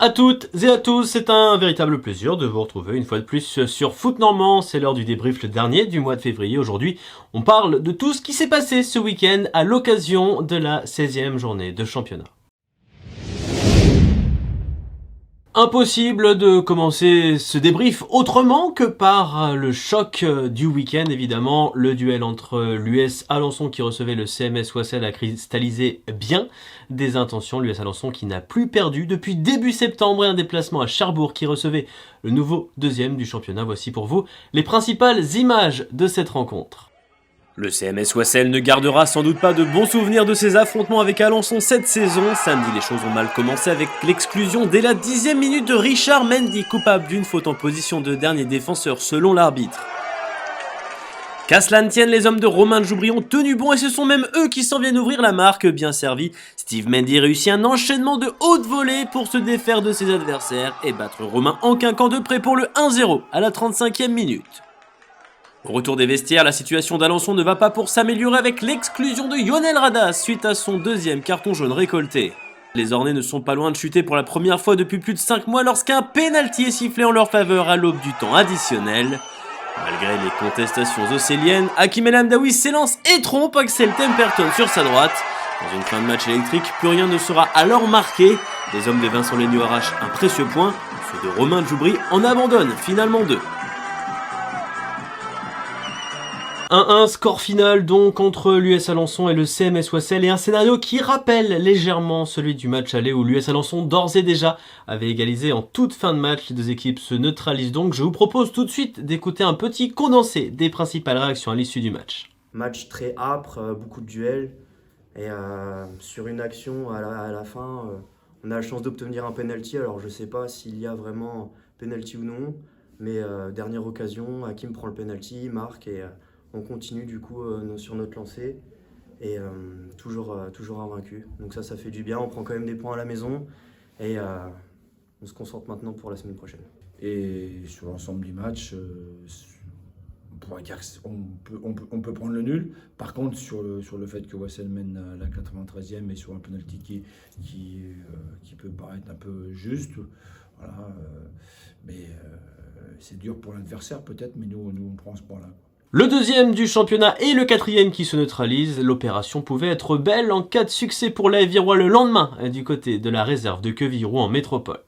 à toutes et à tous, c'est un véritable plaisir de vous retrouver une fois de plus sur Foot Normand. C'est l'heure du débrief, le dernier du mois de février. Aujourd'hui, on parle de tout ce qui s'est passé ce week-end à l'occasion de la 16e journée de championnat. Impossible de commencer ce débrief autrement que par le choc du week-end, évidemment. Le duel entre l'US Alençon qui recevait le CMS Wassel a cristallisé bien des intentions. L'US Alençon qui n'a plus perdu depuis début septembre et un déplacement à Cherbourg qui recevait le nouveau deuxième du championnat. Voici pour vous les principales images de cette rencontre. Le CMS Wassel ne gardera sans doute pas de bons souvenirs de ses affrontements avec Alençon cette saison. Samedi, les choses ont mal commencé avec l'exclusion dès la 10e minute de Richard Mendy, coupable d'une faute en position de dernier défenseur selon l'arbitre. Qu'à cela ne tienne, les hommes de Romain Joubry ont tenu bon et ce sont même eux qui s'en viennent ouvrir la marque. Bien servi, Steve Mendy réussit un enchaînement de hautes volées pour se défaire de ses adversaires et battre Romain en quinquant de près pour le 1-0 à la 35e minute. Au retour des vestiaires, la situation d'Alençon ne va pas pour s'améliorer avec l'exclusion de Lionel Radas suite à son deuxième carton jaune récolté. Les Ornais ne sont pas loin de chuter pour la première fois depuis plus de 5 mois lorsqu'un pénalty est sifflé en leur faveur à l'aube du temps additionnel. Malgré les contestations océliennes, Hakim El Hamdaoui s'élance et trompe Axel Temperton sur sa droite. Dans une fin de match électrique, plus rien ne sera alors marqué. Les hommes de Vincent Legnaud arrachent un précieux point. Ceux de Romain Joubry en abandonnent finalement deux. 1-1, score final donc entre l'US Alençon et le CMS Wassel et un scénario qui rappelle légèrement celui du match aller où l'US Alençon d'ores et déjà avait égalisé en toute fin de match. Les deux équipes se neutralisent donc. Je vous propose tout de suite d'écouter un petit condensé des principales réactions à l'issue du match. Match très âpre, beaucoup de duels et sur une action à la fin, on a la chance d'obtenir un penalty. Alors je ne sais pas s'il y a vraiment penalty ou non, mais dernière occasion, Hakim prend le penalty, marque et on continue du coup sur notre lancée et toujours invaincu. Donc ça fait du bien, on prend quand même des points à la maison et on se concentre maintenant pour la semaine prochaine. Et sur l'ensemble du match, on pourrait dire qu'on peut prendre le nul. Par contre, sur le fait que Wassel mène à la 93e et sur un penalty qui peut paraître un peu juste, voilà, mais c'est dur pour l'adversaire peut-être, mais nous on prend ce point-là. Le deuxième du championnat et le quatrième qui se neutralisent. L'opération pouvait être belle en cas de succès pour l'AF Virois le lendemain du côté de la réserve de Quevilly-Rouen en métropole.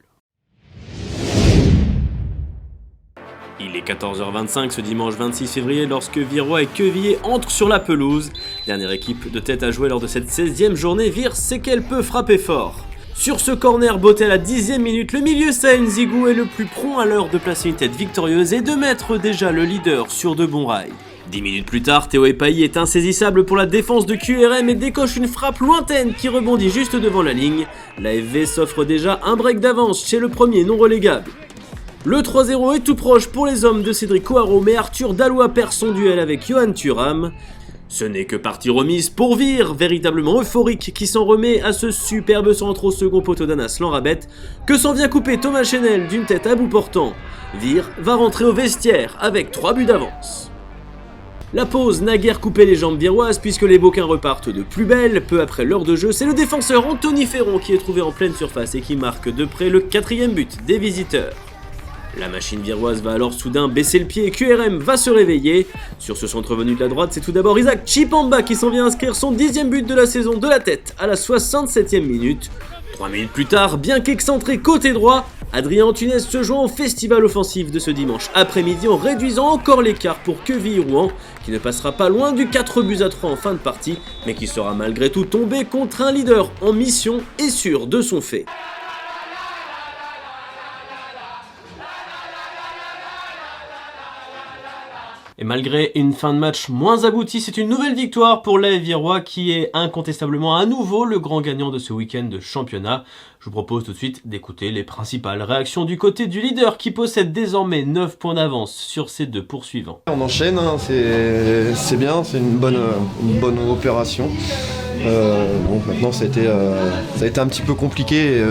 Il est 14h25 ce dimanche 26 février lorsque Virois et Quevilly entrent sur la pelouse. Dernière équipe de tête à jouer lors de cette 16e journée, Vire sait qu'elle peut frapper fort. Sur ce corner botté à la 10e minute, le milieu Saïn Zigou est le plus prompt à l'heure de placer une tête victorieuse et de mettre déjà le leader sur de bons rails. 10 minutes plus tard, Théo Epailly est insaisissable pour la défense de QRM et décoche une frappe lointaine qui rebondit juste devant la ligne. L'AFV s'offre déjà un break d'avance chez le premier non relégable. Le 3-0 est tout proche pour les hommes de Cédric Coaro, mais Arthur Dallois perd son duel avec Johan Thuram. Ce n'est que partie remise pour Vire, véritablement euphorique, qui s'en remet à ce superbe centre au second poteau d'Anas Lanrabet, que s'en vient couper Thomas Chenel d'une tête à bout portant. Vire va rentrer au vestiaire avec 3 buts d'avance. La pause n'a guère coupé les jambes viroises puisque les Beaucains repartent de plus belle. Peu après l'heure de jeu, c'est le défenseur Anthony Ferron qui est trouvé en pleine surface et qui marque de près le 4e but des visiteurs. La machine viroise va alors soudain baisser le pied et QRM va se réveiller. Sur ce centre venu de la droite, c'est tout d'abord Isaac Chipamba qui s'en vient inscrire son 10e but de la saison de la tête à la 67e minute. 3 minutes plus tard, bien qu'excentré côté droit, Adrien Antunes se joint au festival offensif de ce dimanche après-midi en réduisant encore l'écart pour Quevilly-Rouen, qui ne passera pas loin du 4 buts à 3 en fin de partie, mais qui sera malgré tout tombé contre un leader en mission et sûr de son fait. Et malgré une fin de match moins aboutie, c'est une nouvelle victoire pour l'AF Virois qui est incontestablement à nouveau le grand gagnant de ce week-end de championnat. Je vous propose tout de suite d'écouter les principales réactions du côté du leader qui possède désormais 9 points d'avance sur ses deux poursuivants. On enchaîne, hein, c'est bien, c'est une bonne opération. Maintenant ça a été un petit peu compliqué,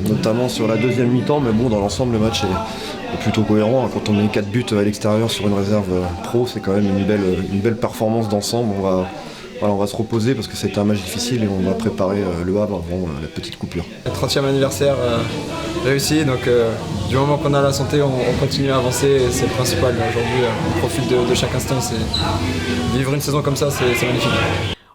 notamment sur la deuxième mi-temps, mais bon, dans l'ensemble le match est plutôt cohérent. Quand on met 4 buts à l'extérieur sur une réserve pro, c'est quand même une belle performance d'ensemble. voilà, on va se reposer parce que c'était un match difficile et on va préparer le Havre avant la petite coupure. Le 30e anniversaire réussi, donc du moment qu'on a la santé, on continue à avancer et c'est le principal. Aujourd'hui, on profite de chaque instant. Vivre une saison comme ça, c'est magnifique.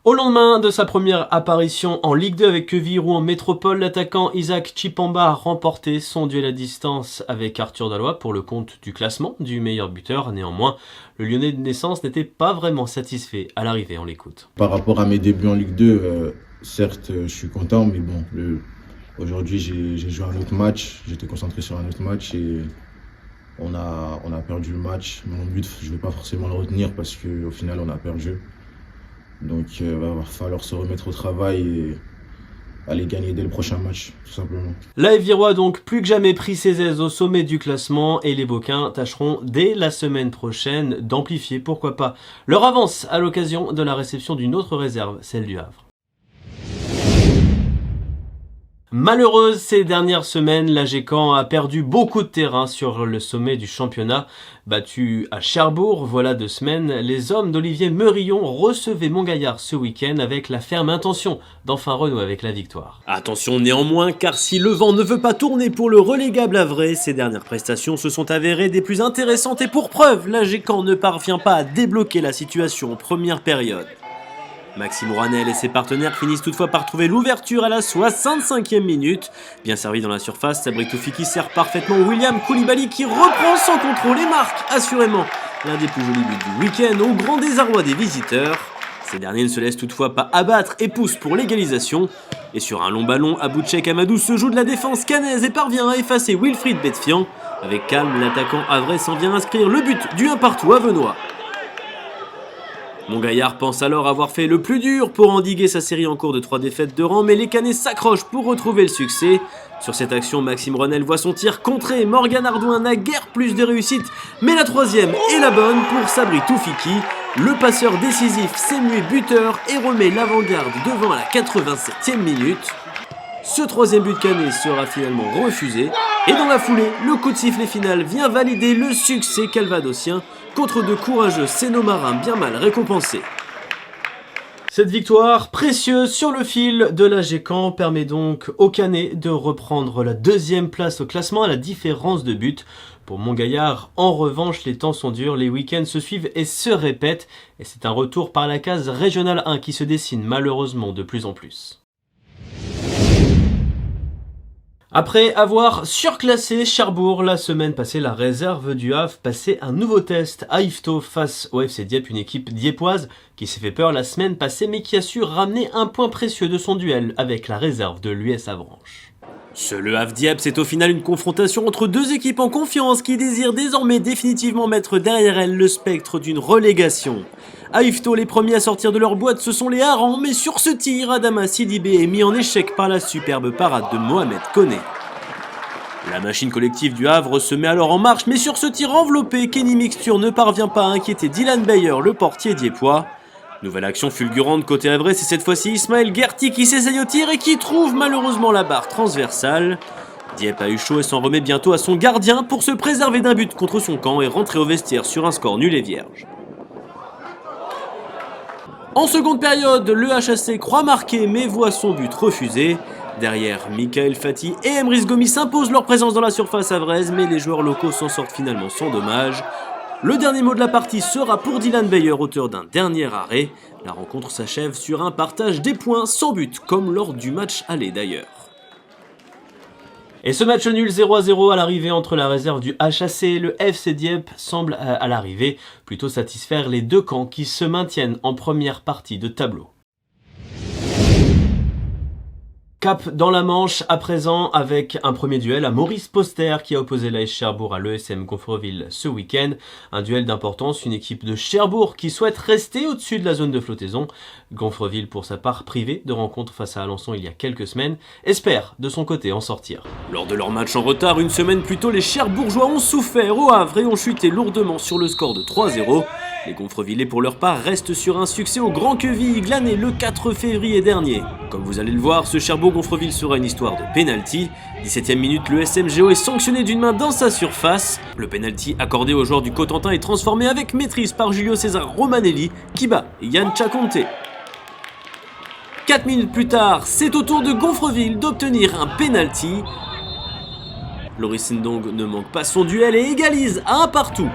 Au lendemain de sa première apparition en Ligue 2 avec Quevilly-Rouen en métropole, l'attaquant Isaac Chipamba a remporté son duel à distance avec Arthur Dalloy pour le compte du classement du meilleur buteur. Néanmoins, le Lyonnais de naissance n'était pas vraiment satisfait à l'arrivée, on l'écoute. Par rapport à mes débuts en Ligue 2, certes je suis content, mais bon, aujourd'hui j'ai joué un autre match, j'étais concentré sur un autre match et on a perdu le match. Mon but, je ne vais pas forcément le retenir parce qu'au final on a perdu. Donc il va falloir se remettre au travail et aller gagner dès le prochain match, tout simplement. L'AF Virois a donc plus que jamais pris ses aises au sommet du classement et les Boquins tâcheront dès la semaine prochaine d'amplifier, pourquoi pas, leur avance à l'occasion de la réception d'une autre réserve, celle du Havre. Malheureuse ces dernières semaines, l'AG Caen a perdu beaucoup de terrain sur le sommet du championnat. Battu à Cherbourg, voilà 2 semaines, les hommes d'Olivier Meurillon recevaient Montgaillard ce week-end avec la ferme intention d'enfin renouer avec la victoire. Attention néanmoins, car si le vent ne veut pas tourner pour le relégable Havrais, ces dernières prestations se sont avérées des plus intéressantes et pour preuve, l'AG Caen ne parvient pas à débloquer la situation en première période. Maxime Rouanel et ses partenaires finissent toutefois par trouver l'ouverture à la 65e minute. Bien servi dans la surface, Sabri Toufiki sert parfaitement William Koulibaly qui reprend son contrôle et marque assurément l'un des plus jolis buts du week-end au grand désarroi des visiteurs. Ces derniers ne se laissent toutefois pas abattre et poussent pour l'égalisation. Et sur un long ballon, Abouchek Amadou se joue de la défense cannaise et parvient à effacer Wilfried Betfian. Avec calme, l'attaquant havrais s'en vient inscrire le but du 1-1 avenois. Montgaillard pense alors avoir fait le plus dur pour endiguer sa série en cours de 3 défaites de rang, mais les Canets s'accrochent pour retrouver le succès. Sur cette action, Maxime Rouanel voit son tir contré, Morgan Ardouin n'a guère plus de réussite, mais la 3e est la bonne pour Sabri Toufiki. Le passeur décisif s'est mué buteur et remet l'avant-garde devant à la 87e minute. Ce 3e but canet sera finalement refusé, et dans la foulée, le coup de sifflet final vient valider le succès calvadosien contre de courageux Sénomarins bien mal récompensés. Cette victoire précieuse sur le fil de l'AG Caen permet donc aux Canets de reprendre la 2e place au classement à la différence de buts. Pour Montgaillard, en revanche, les temps sont durs, les week-ends se suivent et se répètent, et c'est un retour par la case régionale 1 qui se dessine malheureusement de plus en plus. Après avoir surclassé Cherbourg la semaine passée, la réserve du Havre passait un nouveau test à Yvetot face au FC Dieppe, une équipe dieppoise qui s'est fait peur la semaine passée mais qui a su ramener un point précieux de son duel avec la réserve de l'US Avranches. Ce Le Havre-Dieppe, c'est au final une confrontation entre 2 équipes en confiance qui désirent désormais définitivement mettre derrière elles le spectre d'une relégation. À Yvetot, les premiers à sortir de leur boîte, ce sont les Harans, mais sur ce tir, Adama Sidibé est mis en échec par la superbe parade de Mohamed Koné. La machine collective du Havre se met alors en marche, mais sur ce tir enveloppé, Kenny Mixture ne parvient pas à inquiéter Dylan Bayer, le portier dieppois. Nouvelle action fulgurante côté havrais, c'est cette fois-ci Ismaël Gerti qui s'essaye au tir et qui trouve malheureusement la barre transversale. Dieppe a eu chaud et s'en remet bientôt à son gardien pour se préserver d'un but contre son camp et rentrer au vestiaire sur un score nul et vierge. En seconde période, le HAC croit marquer mais voit son but refusé. Derrière, Michael Fati et Emrys Gomis s'imposent leur présence dans la surface havraise, mais les joueurs locaux s'en sortent finalement sans dommage. Le dernier mot de la partie sera pour Dylan Bayer, auteur d'un dernier arrêt. La rencontre s'achève sur un partage des points sans but, comme lors du match aller d'ailleurs. Et ce match nul 0-0 à l'arrivée entre la réserve du HAC et le FC Dieppe semble à l'arrivée plutôt satisfaire les 2 camps qui se maintiennent en première partie de tableau. Cap dans la Manche à présent avec un premier duel à Maurice Poster qui a opposé l'AS Cherbourg à l'ESM Gonfreville ce week-end. Un duel d'importance, une équipe de Cherbourg qui souhaite rester au-dessus de la zone de flottaison. Gonfreville pour sa part privée de rencontre face à Alençon il y a quelques semaines, espère de son côté en sortir. Lors de leur match en retard, une semaine plus tôt, les Cherbourgeois ont souffert au Havre et ont chuté lourdement sur le score de 3-0. Les Gonfrevillais pour leur part restent sur un succès au Grand Quevilly glané le 4 février dernier. Comme vous allez le voir, ce Cherbourg-Gonfreville sera une histoire de pénalty. 17e minute, le SMGO est sanctionné d'une main dans sa surface. Le pénalty accordé aux joueurs du Cotentin est transformé avec maîtrise par Julio César Romanelli qui bat Yann Chaconte. 4 minutes plus tard, c'est au tour de Gonfreville d'obtenir un penalty. Loris Ndong ne manque pas son duel et égalise à 1 partout.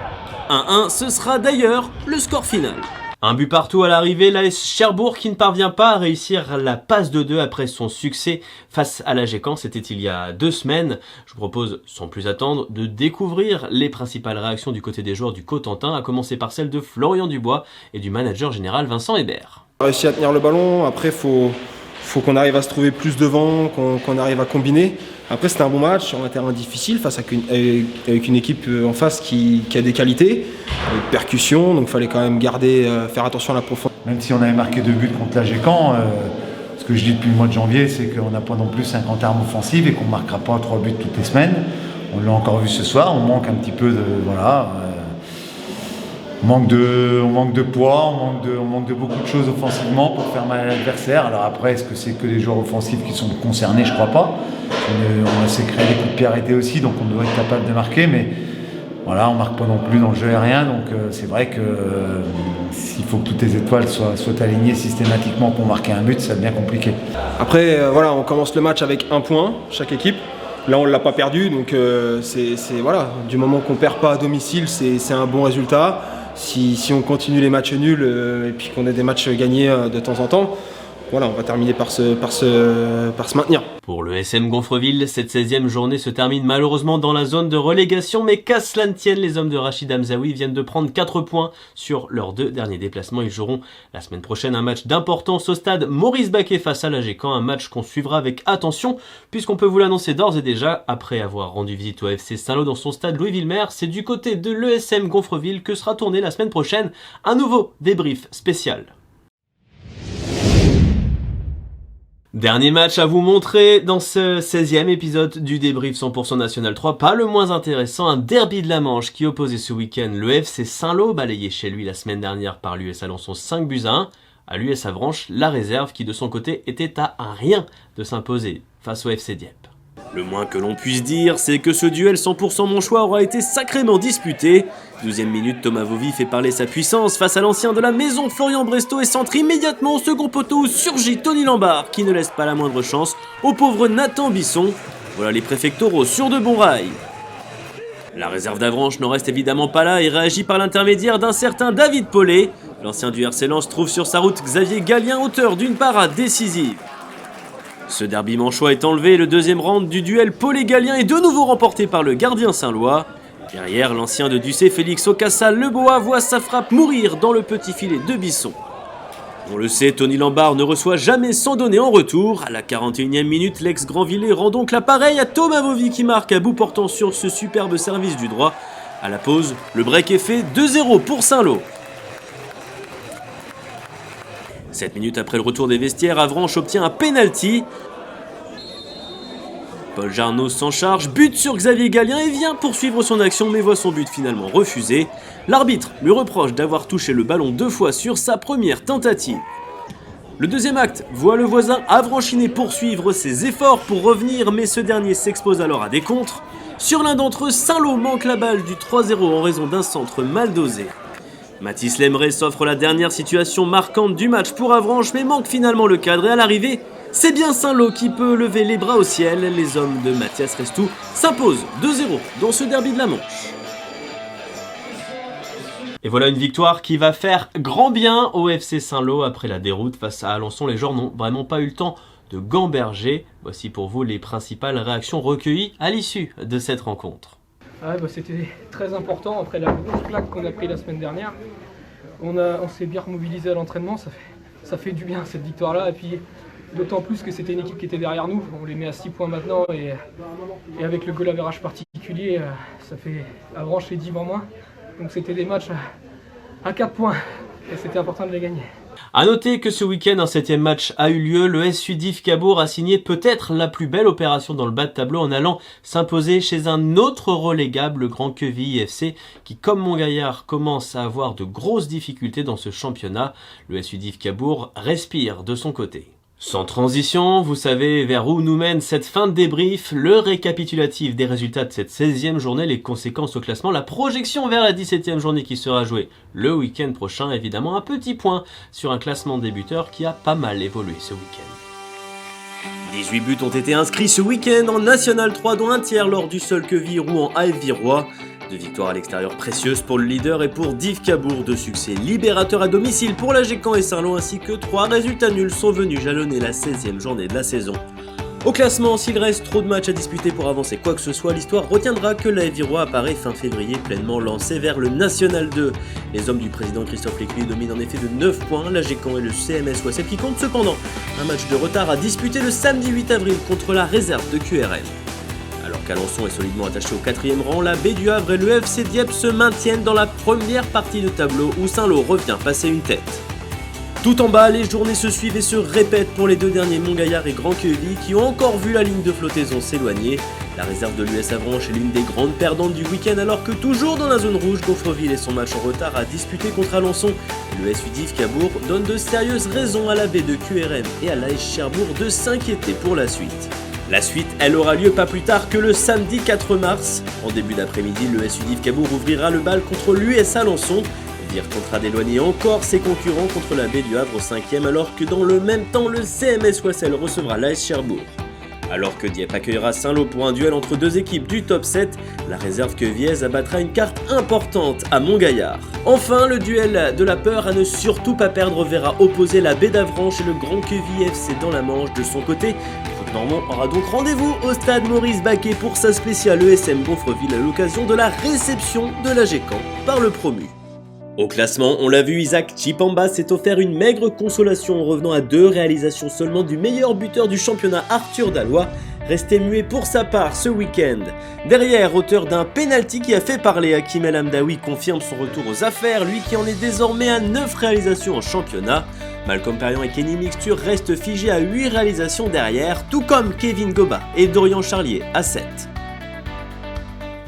1-1, ce sera d'ailleurs le score final. Un but partout à l'arrivée, l'AS Cherbourg qui ne parvient pas à réussir la passe de 2 après son succès face à l'AG Caen, c'était il y a 2 semaines. Je vous propose, sans plus attendre, de découvrir les principales réactions du côté des joueurs du Cotentin, à commencer par celle de Florian Dubois et du manager général Vincent Hébert. On a réussi à tenir le ballon, après faut qu'on arrive à se trouver plus devant, qu'on arrive à combiner. Après c'était un bon match sur un terrain difficile face avec une équipe en face qui a des qualités, avec percussion, donc il fallait quand même faire attention à la profondeur. Même si on avait marqué 2 buts contre l'AG Caen, ce que je dis depuis le mois de janvier, c'est qu'on n'a pas non plus 50 armes offensives et qu'on ne marquera pas 3 buts toutes les semaines. On l'a encore vu ce soir, on manque un petit peu de... Voilà, on manque de poids, on manque de beaucoup de choses offensivement pour faire mal à l'adversaire. Alors après, est-ce que c'est que des joueurs offensifs qui sont concernés? Je crois pas. On a créé des coups de pied arrêtés aussi, donc on doit être capable de marquer, mais voilà, on ne marque pas non plus dans le jeu aérien, donc c'est vrai que s'il faut que toutes les étoiles soient alignées systématiquement pour marquer un but, ça devient compliqué. Après, voilà, on commence le match avec 1 point, chaque équipe. Là, on ne l'a pas perdu, donc voilà, du moment qu'on ne perd pas à domicile, c'est un bon résultat. Si on continue les matchs nuls et puis qu'on ait des matchs gagnés de temps en temps, voilà, on va terminer par se maintenir. Pour le SM Gonfreville, cette 16e journée se termine malheureusement dans la zone de relégation, mais qu'à cela ne tienne, les hommes de Rachid Hamzaoui viennent de prendre 4 points sur leurs 2 derniers déplacements. Ils joueront la semaine prochaine un match d'importance au stade Maurice Baquet face à l'AG Caen, un match qu'on suivra avec attention, puisqu'on peut vous l'annoncer d'ores et déjà, après avoir rendu visite au FC Saint-Lô dans son stade Louis-Villemer, c'est du côté de l'ESM Gonfreville que sera tourné la semaine prochaine un nouveau débrief spécial. Dernier match à vous montrer dans ce 16e épisode du débrief 100% National 3, pas le moins intéressant, un derby de la Manche qui opposait ce week-end le FC Saint-Lô, balayé chez lui la semaine dernière par l'US Alençon 5-1, à l'US Avranches, la réserve qui de son côté était à un rien de s'imposer face au FC Dieppe. Le moins que l'on puisse dire, c'est que ce duel 100% monchois aura été sacrément disputé. 12e minute, Thomas Vauvy fait parler sa puissance face à l'ancien de la maison Florian Bresto et centre immédiatement au second poteau où surgit Tony Lambard qui ne laisse pas la moindre chance au pauvre Nathan Bisson. Voilà les préfectoraux sur de bons rails. La réserve d'Avranches n'en reste évidemment pas là et réagit par l'intermédiaire d'un certain David Paulet. L'ancien du RC Lens trouve sur sa route Xavier Gallien, auteur d'une parade décisive. Ce derby manchois est enlevé, le 2e round du duel Paulet-Gallien est de nouveau remporté par le gardien saint-lois. Derrière, l'ancien de Ducé, Félix Ocassa-Leboa voit sa frappe mourir dans le petit filet de Bisson. On le sait, Tony Lambard ne reçoit jamais sans donner en retour. À la 41e minute, l'ex-Grandvillais rend donc l'appareil à Thomas Vauvy qui marque à bout portant sur ce superbe service du droit. À la pause, le break est fait, 2-0 pour Saint-Lô. 7 minutes après le retour des vestiaires, Avranches obtient un penalty. Paul Jarnos s'en charge, bute sur Xavier Gallien et vient poursuivre son action mais voit son but finalement refusé. L'arbitre lui reproche d'avoir touché le ballon 2 fois sur sa première tentative. Le 2e acte voit le voisin avranchiné poursuivre ses efforts pour revenir, mais ce dernier s'expose alors à des contres. Sur l'un d'entre eux, Saint-Lô manque la balle du 3-0 en raison d'un centre mal dosé. Mathis Lemray s'offre la dernière situation marquante du match pour Avranches, mais manque finalement le cadre et à l'arrivée, c'est bien Saint-Lô qui peut lever les bras au ciel. Les hommes de Mathias Restou s'imposent 2-0 dans ce derby de la Manche. Et voilà une victoire qui va faire grand bien au FC Saint-Lô après la déroute face à Alençon. Les joueurs n'ont vraiment pas eu le temps de gamberger. Voici pour vous les principales réactions recueillies à l'issue de cette rencontre. C'était très important après la grosse claque qu'on a pris la semaine dernière. On s'est bien remobilisé à l'entraînement, ça fait du bien cette victoire-là. Et puis d'autant plus que c'était une équipe qui était derrière nous. On les met à 6 points maintenant et avec le goal average particulier, ça fait Avranches les 10 en moins. Donc c'était des matchs à 4 points et c'était important de les gagner. A noter que ce week-end, un 7e match a eu lieu. Le SU Div Cabourg a signé peut-être la plus belle opération dans le bas de tableau en allant s'imposer chez un autre relégable, le Grand Quevilly FC, qui comme Montgaillard commence à avoir de grosses difficultés dans ce championnat. Le SU Div Cabourg respire de son côté. Sans transition, vous savez vers où nous mène cette fin de débrief, le récapitulatif des résultats de cette 16e journée, les conséquences au classement, la projection vers la 17e journée qui sera jouée le week-end prochain, évidemment un petit point sur un classement débuteur qui a pas mal évolué ce week-end. 18 buts ont été inscrits ce week-end en National 3, dont un tiers lors du seul Quevilly-Rouen en AF Virois. 2 victoires à l'extérieur précieuses pour le leader et pour Div Cabourg, 2 succès libérateurs à domicile pour l'AG Caen et Saint-Lô, ainsi que 3 résultats nuls sont venus jalonner la 16e journée de la saison. Au classement, s'il reste trop de matchs à disputer pour avancer quoi que ce soit, l'histoire retiendra que l'AF Virois apparaît fin février pleinement lancé vers le National 2. Les hommes du président Christophe Lécuyer dominent en effet de 9 points l'AG Caen et le CMS Oissel qui comptent cependant un match de retard à disputer le samedi 8 avril contre la réserve de QRL. Alors qu'Alençon est solidement attaché au 4e rang, la Baie du Havre et le FC Dieppe se maintiennent dans la première partie de tableau où Saint-Lô revient passer une tête. Tout en bas, les journées se suivent et se répètent pour les 2 derniers Montgaillard et Grand Quevilly qui ont encore vu la ligne de flottaison s'éloigner. La réserve de l'US Avranches est l'une des grandes perdantes du week-end alors que toujours dans la zone rouge, Gonfreville et son match en retard à disputer contre Alençon. Le SU Div Cabourg donne de sérieuses raisons à la Baie de QRM et à l'AS Cherbourg de s'inquiéter pour la suite. La suite, elle aura lieu pas plus tard que le samedi 4 mars. En début d'après-midi, le SU Div Cabourg ouvrira le bal contre l'US Alençon. Vire tentera d'éloigner encore ses concurrents contre la Baie du Havre au 5e alors que dans le même temps, le CMS Oissel recevra l'AS Cherbourg. Alors que Dieppe accueillera Saint-Lô pour un duel entre 2 équipes du top 7, la réserve quevillaise abattra une carte importante à Montgaillard. Enfin, le duel de la peur à ne surtout pas perdre verra opposer la Baie d'Avranches et le Grand Quevilly FC dans la Manche. De son côté, Normand aura donc rendez-vous au stade Maurice Baquet pour sa spéciale ESM Gonfreville à l'occasion de la réception de l'AG Caen par le promu. Au classement, on l'a vu, Isaac Chipamba s'est offert une maigre consolation en revenant à 2 réalisations seulement du meilleur buteur du championnat Arthur Dallois, resté muet pour sa part ce week-end. Derrière, auteur d'un pénalty qui a fait parler, Hakim El Hamdaoui confirme son retour aux affaires, lui qui en est désormais à 9 réalisations en championnat. Malcolm Perriand et Kenny Mixture restent figés à 8 réalisations derrière, tout comme Kevin Goba et Dorian Charlier à 7.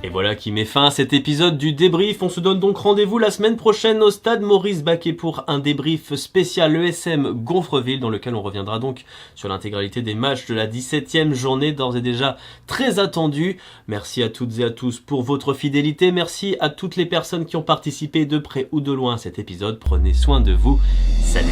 Et voilà qui met fin à cet épisode du débrief. On se donne donc rendez-vous la semaine prochaine au stade Maurice Baquet pour un débrief spécial ESM Gonfreville dans lequel on reviendra donc sur l'intégralité des matchs de la 17e journée, d'ores et déjà très attendue. Merci à toutes et à tous pour votre fidélité. Merci à toutes les personnes qui ont participé de près ou de loin à cet épisode. Prenez soin de vous. Salut.